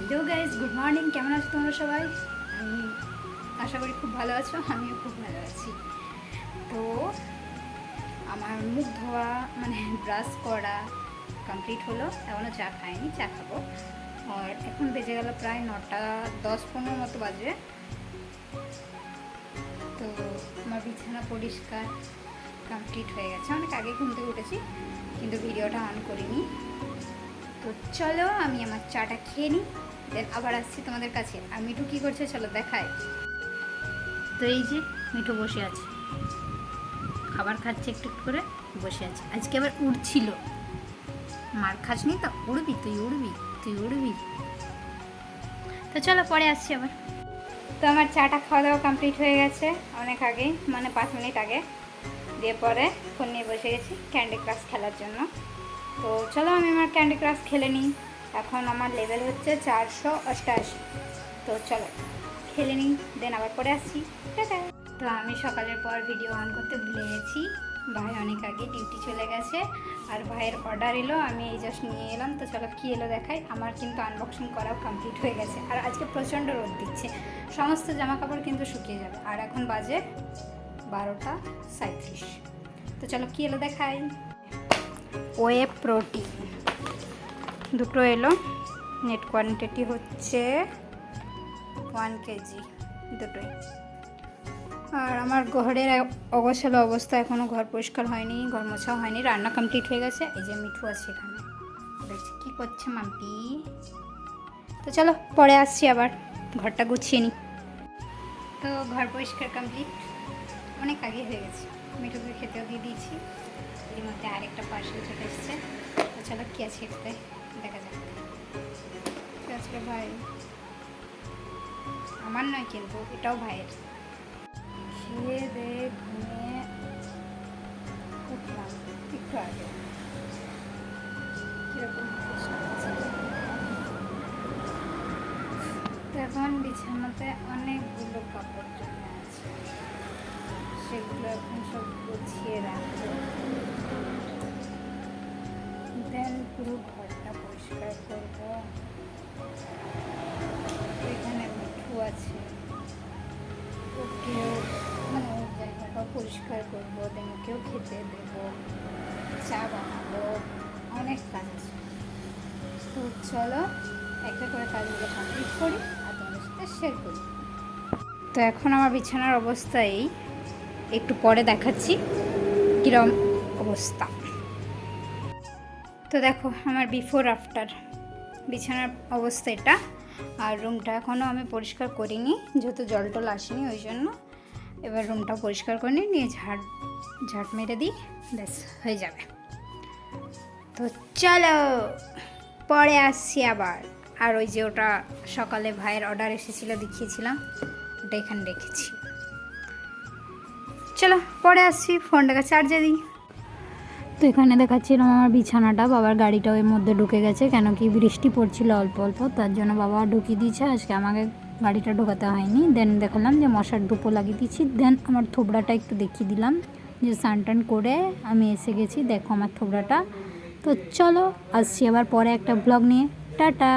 Hello guys, good morning. কেমন আছো তোমরা সবাই? আমি আশা করি খুব ভালো আছো, আমিও খুব ভালো আছি। তো আমার মুখ ধোয়া মানে ব্রাশ করা কমপ্লিট হলো, এখনও চা খাইনি, চা খাবো। আর এখন বেজে গেল প্রায় 9:10-15 মতো বাজবে। তো আমার বিছানা পরিষ্কার কমপ্লিট হয়ে গেছে, অনেক আগে ঘুম থেকে উঠেছি কিন্তু ভিডিওটা অন করিনি। তো চলো আমি আমার চাটা খেয়ে নিই, দেন আবার আসছি তোমাদের কাছে। আর মিঠু কী করছে চলো দেখায়। তো এই যে মিঠু বসে আছে, খাবার খাচ্ছে একটু একটু করে, বসে আছে। আজকে আবার উড়ছিল, মার খাসনি তো, উড়বি তুই, উড়বি তুই, উড়বি। তো চলো পরে আসছি আবার। তো আমার চাটা খাওয়া দাওয়া কমপ্লিট হয়ে গেছে অনেক আগেই, মানে 5 মিনিট আগে। দিয়ে পরে ফোন নিয়ে বসে গেছি ক্যান্ডি ক্রাশ খেলার জন্য। তো চলো আমি আমার ক্যান্ডি ক্রাশ খেলে নিই। এখন আমার লেভেল হচ্ছে 488। তো চলো খেলে নিই, দেন আবার পরে আসছি। তো আমি সকালের পর ভিডিও অন করতে ভুলে গেছি। ভাই অনেক আগে ডিউটি চলে গেছে, আর ভাইয়ের অর্ডার এলো, আমি এই জাস্ট নিয়ে এলাম। তো চলো কী এলো দেখাই। আমার কিন্তু আনবক্সিং করাও কমপ্লিট হয়ে গেছে। আর আজকে প্রচণ্ড রোদ দিচ্ছে, সমস্ত জামা কাপড় কিন্তু শুকিয়ে যাবে। আর এখন বাজে 12:37। তো চলো কী এলো দেখাই। ওয়ে প্রোটিন দুটো এলো, নেট কোয়ান্টিটি হচ্ছে 1 কেজি দুটোই। আর আমার ঘরের অগোছালো অবস্থা, এখনও ঘর পরিষ্কার হয়নি, ঘর মোছাও হয়নি, রান্না কমপ্লিট হয়ে গেছে। এই যে মিঠু আছে এখানে, দেখছি কী করছে মাম্পি। তো চলো পরে আসছি আবার, ঘরটা গুছিয়ে নিই। তো ঘর পরিষ্কার কমপ্লিট অনেক আগে হয়ে গেছে, মিঠুকে খেতেও দিয়ে দিয়েছি। এর মধ্যে আরেকটা পার্সেল চলে এসছে। তো চলো কী আছে এটাতে দেখা যাক। আজকে ভাই আমার নয় কিন্তু, এটাও ভাইয়ের। খেয়ে দিয়ে ঘুমিয়ে উঠলাম একটু আগে। কীরকম এখন বিছানাতে অনেকগুলো কাপড় জমে আছে, সেগুলো এখন সব গুছিয়ে রাখবো। দেন পুরো ঘরটা পরিষ্কার করবো। এখানে মিঠু আছে, ওকেও মানে ওর জায়গাটাও পরিষ্কার করবো, দেন ওকেও খেতে দেবো, চা বানাবো, অনেক কাজ আছে। তো চলো একটা করে কাজগুলো কমপ্লিট করি আর তোমাদের সাথে শেয়ার করি। তো এখন আমার বিছানার অবস্থা এই, একটু পরে দেখাচ্ছি কীরকম অবস্থা। তো দেখো আমার বিফোর আফটার বিছানার অবস্থা এটা। আর রুমটা এখনও আমি পরিষ্কার করিনি, যেহেতু জল টল আসেনি ওই জন্য। এবার রুমটা পরিষ্কার করে নিয়ে ঝাঁট মেরে দিই, ব্যাস হয়ে যাবে। তো চলো পরে আসছি আবার। আর ওই যে ওটা সকালে ভাইয়ের অর্ডার এসেছিলো দেখিয়েছিলাম, ওটা এখানে রেখেছি। চলো পরে আসছি, ফোনটাকে চার্জে দিই। তো এখানে দেখাচ্ছিলাম আমার বিছানাটা, বাবার গাড়িটাও এর মধ্যে ঢুকে গেছে, কেন কি বৃষ্টি পড়ছিল অল্প অল্প, তার জন্য বাবা ঢুকিয়ে দিয়েছে। আজকে আমাকে গাড়িটা ঢোকাতে হয়নি। দেন দেখলাম যে মশার ধূপও লাগিয়ে দিচ্ছি। দেন আমার থোবড়াটা একটু দেখিয়ে দিলাম, যে স্নান টান করে আমি এসে গেছি, দেখো আমার থোবড়াটা। তো চলো আসছি আবার পরে একটা ব্লগ নিয়ে, টাটা।